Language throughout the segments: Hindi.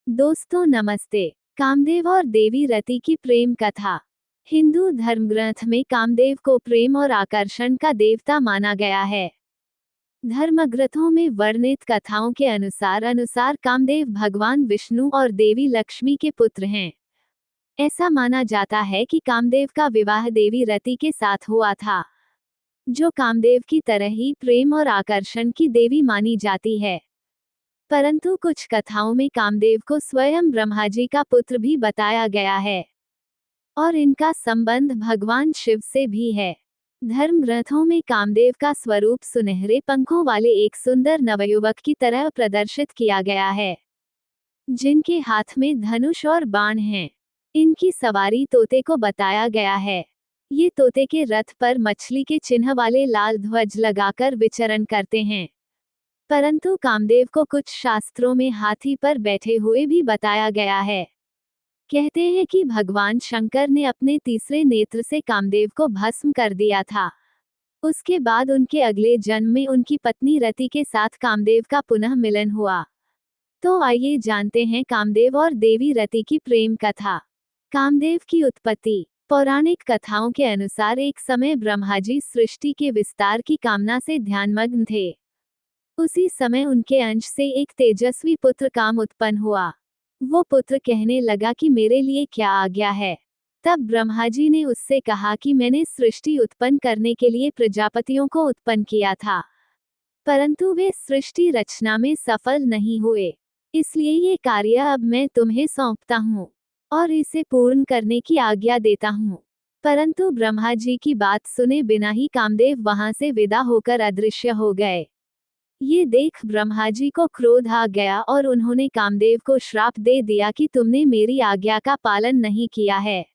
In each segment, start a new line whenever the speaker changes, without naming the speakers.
दोस्तों नमस्ते। कामदेव और देवी रति की प्रेम कथा। हिंदू धर्मग्रंथ में कामदेव को प्रेम और आकर्षण का देवता माना गया है। धर्मग्रंथों में वर्णित कथाओं के अनुसार कामदेव भगवान विष्णु और देवी लक्ष्मी के पुत्र हैं। ऐसा माना जाता है कि कामदेव का विवाह देवी रति के साथ हुआ था, जो कामदेव की तरह ही प्रेम और आकर्षण की देवी मानी जाती है। परंतु कुछ कथाओं में कामदेव को स्वयं ब्रह्मा जी का पुत्र भी बताया गया है और इनका संबंध भगवान शिव से भी है। धर्म ग्रंथों में कामदेव का स्वरूप सुनहरे पंखों वाले एक सुंदर नवयुवक की तरह प्रदर्शित किया गया है, जिनके हाथ में धनुष और बाण हैं। इनकी सवारी तोते को बताया गया है। ये तोते के रथ पर मछली के चिन्ह वाले लाल ध्वज लगाकर विचरण करते हैं। परंतु कामदेव को कुछ शास्त्रों में हाथी पर बैठे हुए भी बताया गया है। कहते हैं कि भगवान शंकर ने अपने तीसरे नेत्र से कामदेव को भस्म कर दिया था। उसके बाद उनके अगले जन्म में उनकी पत्नी रति के साथ कामदेव का पुनः मिलन हुआ। तो आइए जानते हैं कामदेव और देवी रति की प्रेम कथा। कामदेव की उत्पत्ति। पौराणिक कथाओं के अनुसार एक समय ब्रह्मा जी सृष्टि के विस्तार की कामना से ध्यानमग्न थे। उसी समय उनके अंश से एक तेजस्वी पुत्र काम उत्पन्न हुआ। वो पुत्र कहने लगा कि मेरे लिए क्या आज्ञा है। तब ब्रह्मा जी ने उससे कहा कि मैंने सृष्टि उत्पन्न करने के लिए प्रजापतियों को उत्पन्न किया था, परंतु वे सृष्टि रचना में सफल नहीं हुए। इसलिए ये कार्य अब मैं तुम्हें सौंपता हूँ और इसे पूर्ण करने की आज्ञा देता हूँ। परंतु ब्रह्मा जी की बात सुने बिना ही कामदेव वहां से विदा होकर अदृश्य हो गए। ये देख ब्रह्मा जी को क्रोध आ गया और उन्होंने कामदेव को श्राप दे दिया कि तुमने मेरी आज्ञा का पालन नहीं किया है,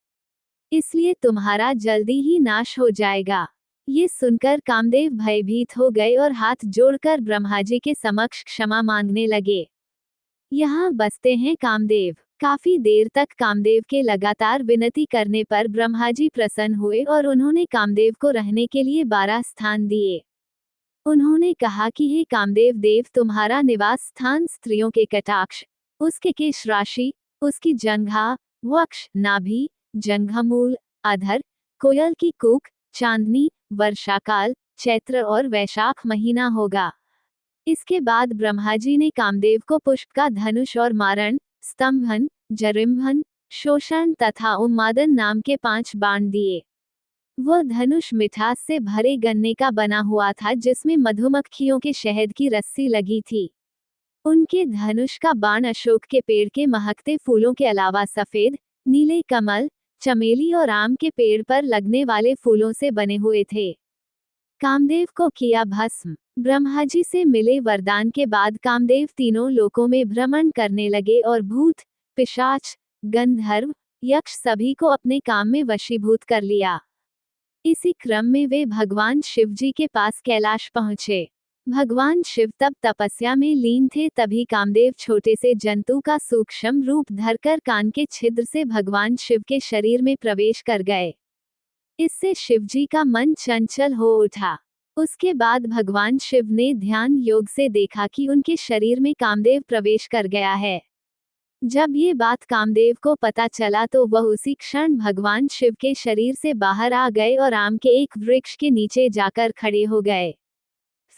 इसलिए तुम्हारा जल्दी ही नाश हो जाएगा। ये सुनकर कामदेव भयभीत हो गए और हाथ जोड़कर ब्रह्मा जी के समक्ष क्षमा मांगने लगे। यहाँ बसते हैं कामदेव। काफी देर तक कामदेव के लगातार विनती करने पर ब्रह्मा जी प्रसन्न हुए और उन्होंने कामदेव को रहने के लिए 12 स्थान दिए। उन्होंने कहा कि हे कामदेव देव, तुम्हारा निवास स्थान स्त्रियों के कटाक्ष, उसके केश राशि, उसकी जंघा, वक्ष, नाभि, जंघामूल, अधर, कोयल की कूक, चांदनी, वर्षाकाल, चैत्र और वैशाख महीना होगा। इसके बाद ब्रह्मा जी ने कामदेव को पुष्प का धनुष और मारण, स्तंभन, जरिम्भन, शोषण तथा उन्मादन नाम के 5 बाण दिए। वह धनुष मिठास से भरे गन्ने का बना हुआ था, जिसमें मधुमक्खियों के शहद की रस्सी लगी थी। उनके धनुष का बाण अशोक के पेड़ के महकते फूलों के अलावा सफेद, नीले कमल, चमेली और आम के पेड़ पर लगने वाले फूलों से बने हुए थे। कामदेव को किया भस्म। ब्रह्मा जी से मिले वरदान के बाद कामदेव तीनों लोकों में भ्रमण करने लगे और भूत, पिशाच, गंधर्व, यक्ष सभी को अपने काम में वशीभूत कर लिया। इसी क्रम में वे भगवान शिव जी के पास कैलाश पहुंचे। भगवान शिव तब तपस्या में लीन थे। तभी कामदेव छोटे से जंतु का सूक्ष्म रूप धरकर कान के छिद्र से भगवान शिव के शरीर में प्रवेश कर गए। इससे शिव जी का मन चंचल हो उठा। उसके बाद भगवान शिव ने ध्यान योग से देखा कि उनके शरीर में कामदेव प्रवेश कर गया है। जब ये बात कामदेव को पता चला तो वह उसी क्षण भगवान शिव के शरीर से बाहर आ गए और आम के एक वृक्ष के नीचे जाकर खड़े हो गए।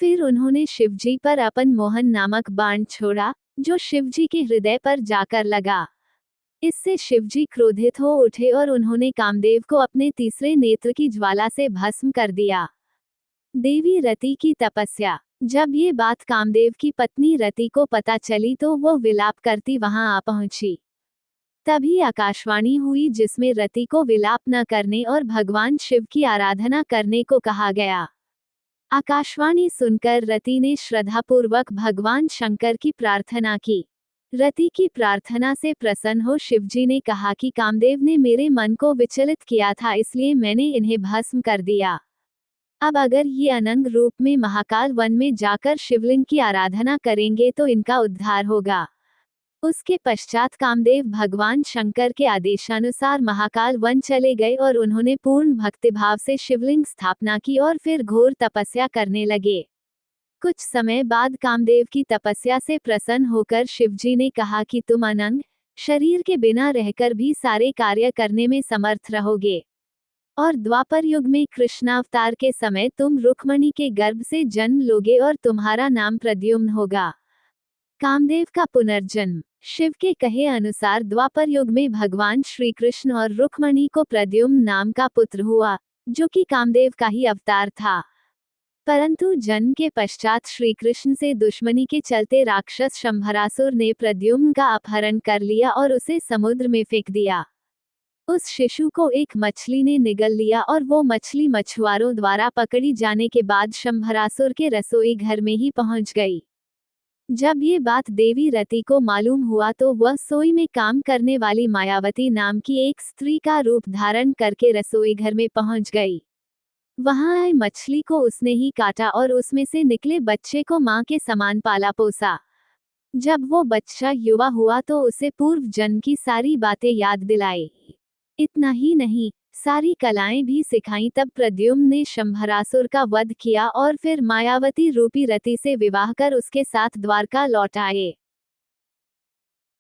फिर उन्होंने शिव जी पर अपन मोहन नामक बाण छोड़ा, जो शिव जी के हृदय पर जाकर लगा। इससे शिव जी क्रोधित हो उठे और उन्होंने कामदेव को अपने तीसरे नेत्र की ज्वाला से भस्म कर दिया। देवी रति की तपस्या। जब ये बात कामदेव की पत्नी रति को पता चली तो वो विलाप करती वहां आ पहुंची। तभी आकाशवाणी हुई, जिसमें रति को विलाप न करने और भगवान शिव की आराधना करने को कहा गया। आकाशवाणी सुनकर रति ने श्रद्धापूर्वक भगवान शंकर की प्रार्थना की। रति की प्रार्थना से प्रसन्न हो शिवजी ने कहा कि कामदेव ने मेरे मन को विचलित किया था, इसलिए मैंने इन्हें भस्म कर दिया। अब अगर ये अनंग रूप में महाकाल वन में जाकर शिवलिंग की आराधना करेंगे तो इनका उद्धार होगा। उसके पश्चात कामदेव भगवान शंकर के आदेशानुसार महाकाल वन चले गए और उन्होंने पूर्ण भक्तिभाव से शिवलिंग स्थापना की और फिर घोर तपस्या करने लगे। कुछ समय बाद कामदेव की तपस्या से प्रसन्न होकर शिवजी ने कहा कि तुम अनंग शरीर के बिना रहकर भी सारे कार्य करने में समर्थ रहोगे, और द्वापर युग में कृष्णावतार के समय तुम रुक्मणी के गर्भ से जन्म लोगे और तुम्हारा नाम प्रद्युम्न होगा। कामदेव का पुनर्जन्म। शिव के कहे अनुसार द्वापर युग में भगवान श्री कृष्ण और रुक्मणी को प्रद्युम्न नाम का पुत्र हुआ, जो कि कामदेव का ही अवतार था। परंतु जन्म के पश्चात श्री कृष्ण से दुश्मनी के चलते राक्षस शंभरासुर ने प्रद्युम्न का अपहरण कर लिया और उसे समुद्र में फेंक दिया। उस शिशु को एक मछली ने निगल लिया और वो मछली मछुआरों द्वारा पकड़ी जाने के बाद शंभरासुर के रसोई घर में ही पहुंच गई। जब ये बात देवी रति को मालूम हुआ तो वह सोई में काम करने वाली मायावती नाम की एक स्त्री का रूप धारण करके रसोई घर में पहुंच गई। वहां आई मछली को उसने ही काटा और उसमें से निकले बच्चे को मां के समान पाला पोसा। जब वो बच्चा युवा हुआ तो उसे पूर्व जन्म की सारी बातें याद दिलाई। इतना ही नहीं, सारी कलाएं भी सिखाई। तब प्रद्युम्न ने शंभरासुर का वध किया और फिर मायावती रूपी रति से विवाह कर उसके साथ द्वारका लौट आए।